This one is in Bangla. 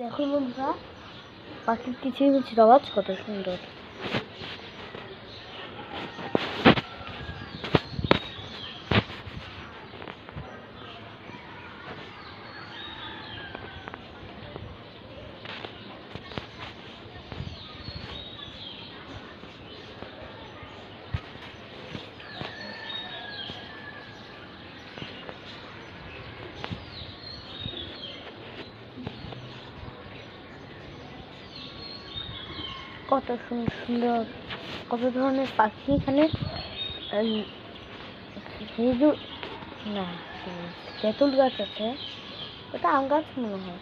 দেখুন বন্ধুরা, পাখির কিচিরমিচির আওয়াজ কত সুন্দর। কত সুন্দর সুন্দর কত ধরনের পাখি এখানে। তেঁতুল গাছ আছে, ওটা আম গাছ মনে হয়।